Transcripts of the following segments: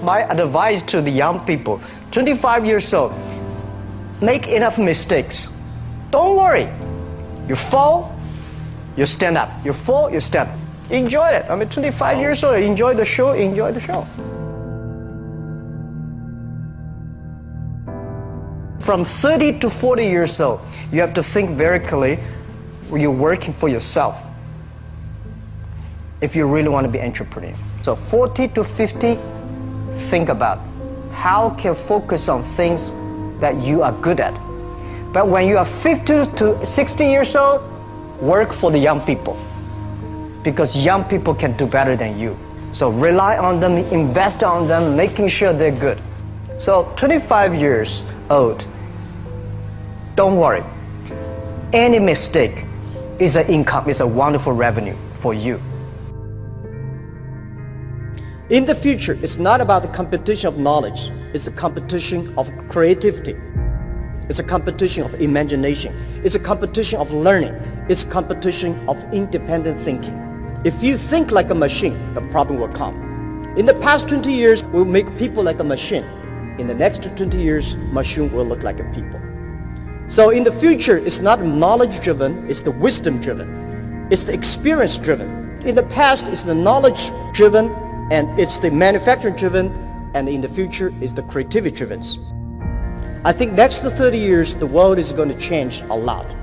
My advice to the young people, 25 years old, make enough mistakes. Don't worry. You fall, you stand up. You fall, you stand up. Enjoy it. 25 years old, enjoy the show, enjoy the show. From 30 to 40 years old, you have to think very clearly when you're working for yourself if you really want to be an entrepreneur. So 40 to 50, think about how can you focus on things that you are good at. But when you are 50 to 60 years old, work for the young people, because young people can do better than you. So rely on them, invest on them, making sure they're good. So 25 years old, don't worry. Any mistake is an income, is a wonderful revenue for you. In the future, it's not about the competition of knowledge. It's the competition of creativity. It's a competition of imagination. It's a competition of learning. It's a competition of independent thinking. If you think like a machine, the problem will come. In the past 20 years, we'll make people like a machine. In the next 20 years, machine will look like a people. So in the future, it's not knowledge-driven, it's the wisdom-driven. It's the experience-driven. In the past, it's the knowledge-driven, and it's the manufacturing-driven, and in the future, it's the creativity-driven. I think next to 30 years, the world is going to change a lot.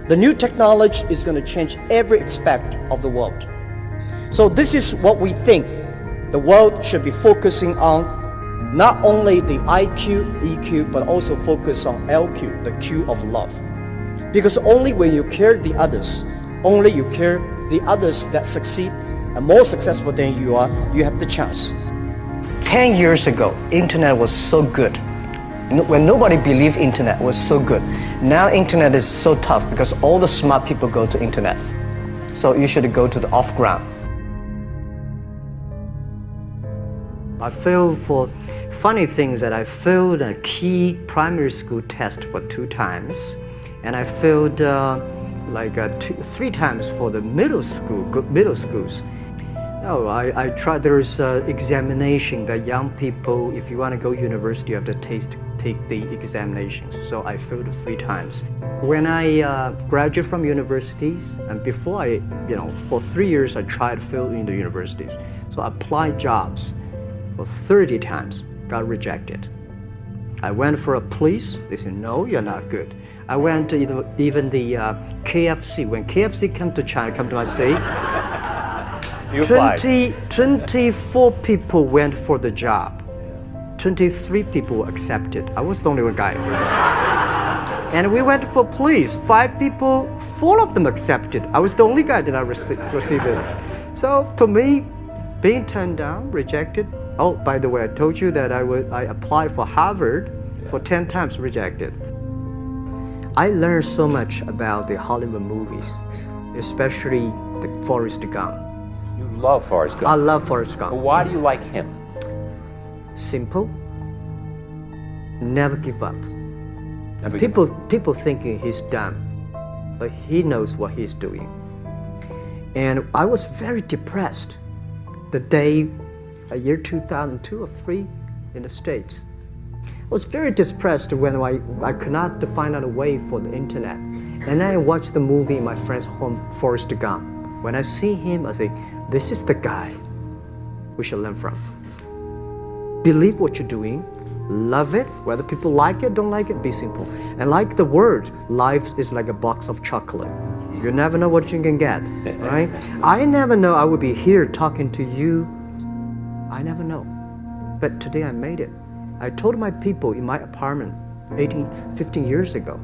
The new technology is going to change every aspect of the world. So this is what we think the world should be focusing on, not only the IQ, EQ, but also focus on LQ, the Q of love. Because only when you care the others, only you care the others that succeed and more successful than you are, you have the chance. 10 years ago, internet was so good. When nobody believed internet was so good. Now internet is so tough because all the smart people go to internet. So you should go to the off-ground. I failed for funny things that I failed a key primary school test for 2 times, and I failed 3 times for the middle schools. No, I tried. There's examination that young people, if you want to go university, you have to take the examinations. So I failed 3 times. When I graduated from universities, and before for 3 years I tried to fill in the universities. So I applied jobs for 30 times, got rejected. I went for a police, they said, no, you're not good. I went to even the KFC. When KFC came to China, come to my city, 24 people went for the job. 23 people were accepted. I was the only one guy. And we went for police. 5 people, 4 of them accepted. I was the only guy that I received it. So to me, being turned down, rejected. Oh, by the way, I told you that I applied for Harvard for 10 times, rejected. I learned so much about the Hollywood movies, especially the Forrest Gump. You love Forrest Gump. I love Forrest Gump. But why do you like him? Simple. Never give up. People thinking he's dumb, but he knows what he's doing. And I was very depressed the day, year 2002 or 3 in the States. I was very depressed when I could not find out a way for the internet. And then I watched the movie in my friend's home, Forrest Gump. When I see him, I think, this is the guy we should learn from. Believe what you're doing, love it, whether people like it, don't like it, be simple. And like the word, life is like a box of chocolate. You never know what you can get, right? I never know I would be here talking to you. I never know. But today I made it. I told my people in my apartment 15 years ago,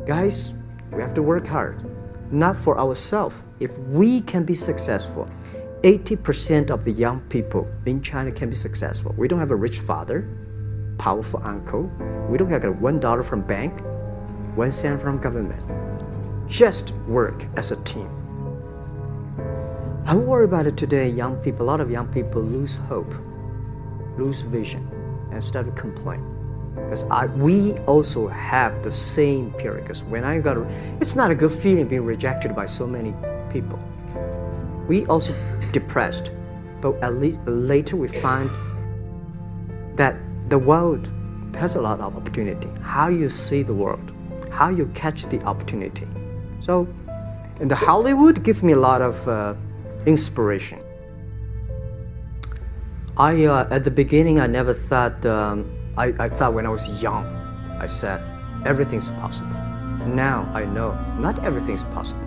guys, we have to work hard, not for ourselves. If we can be successful, 80% of the young people in China can be successful. We don't have a rich father, powerful uncle. We don't have $1 from bank, 1 cent from government. Just work as a team. I worry about it today. Young people, a lot of young people lose hope, lose vision, and start to complain. Because we also have the same period. Because when it's not a good feeling being rejected by so many people. We also depressed, but at least later we find that the world has a lot of opportunity. How you see the world, how you catch the opportunity. So, in the Hollywood gives me a lot of inspiration. At the beginning, I never thought, I thought when I was young, I said, everything's possible. Now I know not everything's possible.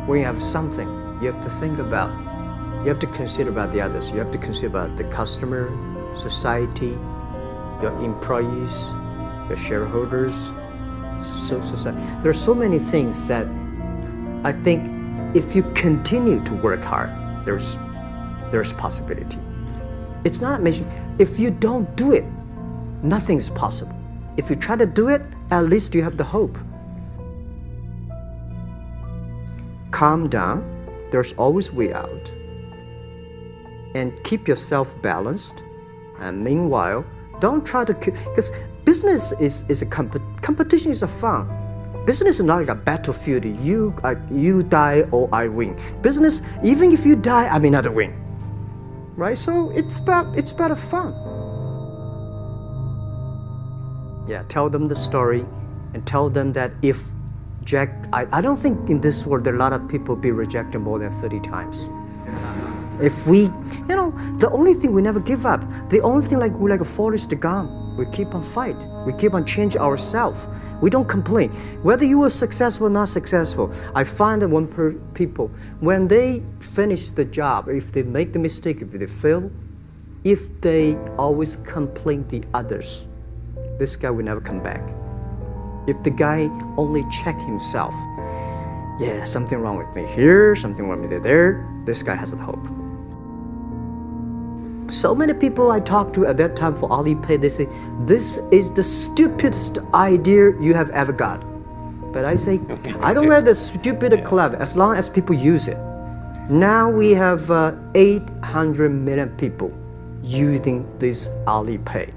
When you have something, you have to think about, you have to consider about the others. You have to consider about the customer, society, your employees, your shareholders, society. There are so many things that I think if you continue to work hard, there's possibility. It's not amazing. If you don't do it, nothing's possible. If you try to do it, at least you have the hope. Calm down. There's always way out. And keep yourself balanced. And meanwhile, don't try to, because business is a competition is a fun. Business is not like a battlefield. You die or I win. Business, even if you die, I may not win. Right? So it's about fun. Yeah, tell them the story and tell them that if Jack, I don't think in this world there are a lot of people be rejected more than 30 times. If we, the only thing we never give up, the only thing we're like a Forrest Gump, we keep on fight, we keep on change ourselves. We don't complain. Whether you were successful or not successful, I find that people, when they finish the job, if they make the mistake, if they fail, if they always complain the others, this guy will never come back. If the guy only check himself, yeah, something wrong with me here, something wrong with me there, this guy has a hope. So many people I talked to at that time for Alipay, they say, this is the stupidest idea you have ever got. But I say, I don't wear the stupid club as long as people use it. Now we have 800 million people using this Alipay.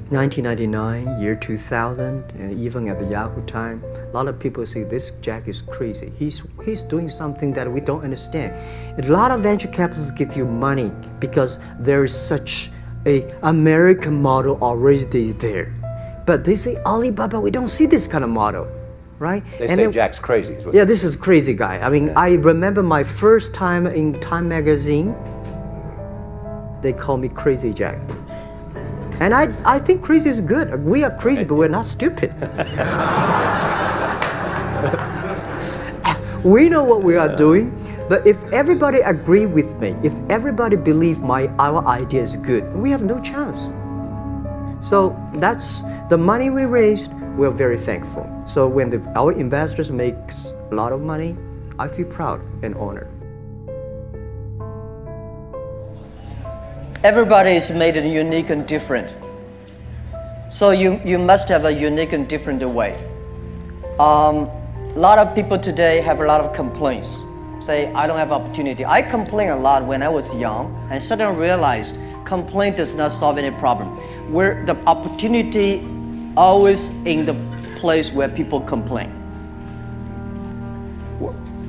1999, year 2000, and even at the Yahoo time, a lot of people say this Jack is crazy. He's doing something that we don't understand. A lot of venture capitalists give you money because there is such a American model already there. But they say Alibaba, we don't see this kind of model, right? They say Jack's crazy. Yeah, this is crazy guy. I mean, I remember my first time in Time magazine, they call me Crazy Jack. And I think crazy is good. We are crazy, but we're not stupid. We know what we are doing, but if everybody agree with me, if everybody believe our idea is good, we have no chance. So that's the money we raised, we're very thankful. So when our investors make a lot of money, I feel proud and honored. Everybody is made unique and different. So you must have a unique and different way. A lot of people today have a lot of complaints. Say, I don't have opportunity. I complained a lot when I was young and suddenly realized complaint does not solve any problem. Where the opportunity always in the place where people complain.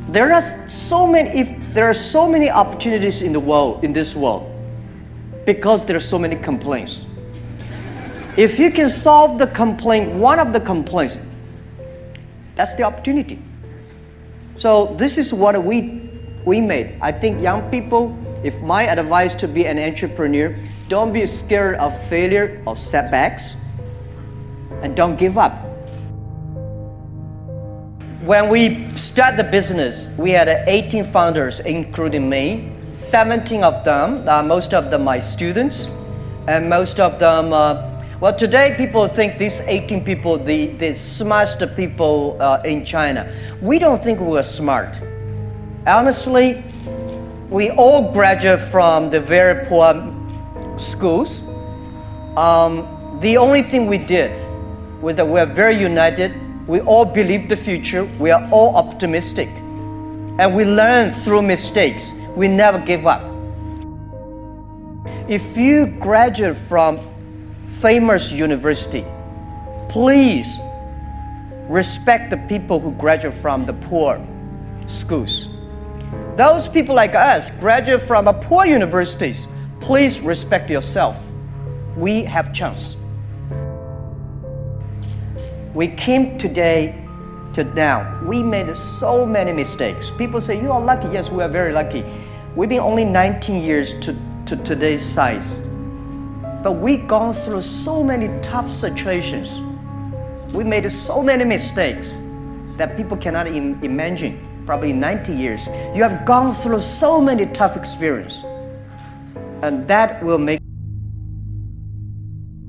There are so many opportunities in this world, because there are so many complaints. If you can solve the complaint, one of the complaints, that's the opportunity. So this is what we made. I think young people, if my advice to be an entrepreneur, don't be scared of failure, of setbacks, and don't give up. When we start the business, we had 18 founders, including me. 17 of them, most of them my students, and most of them, well, today people think these 18 people, the smartest people in China. We don't think we're smart. Honestly, we all graduate from the very poor schools. The only thing we did was that we're very united. We all believe the future. We are all optimistic. And we learn through mistakes. We never give up. If you graduate from famous university, please respect the people who graduate from the poor schools. Those people like us graduate from poor universities. Please respect yourself. We have chance. We came today to now. We made so many mistakes. People say, you are lucky. Yes, we are very lucky. We've been only 19 years to today's size. But we've gone through so many tough situations. We made so many mistakes that people cannot imagine. Probably 90 years. You have gone through so many tough experiences. And that will make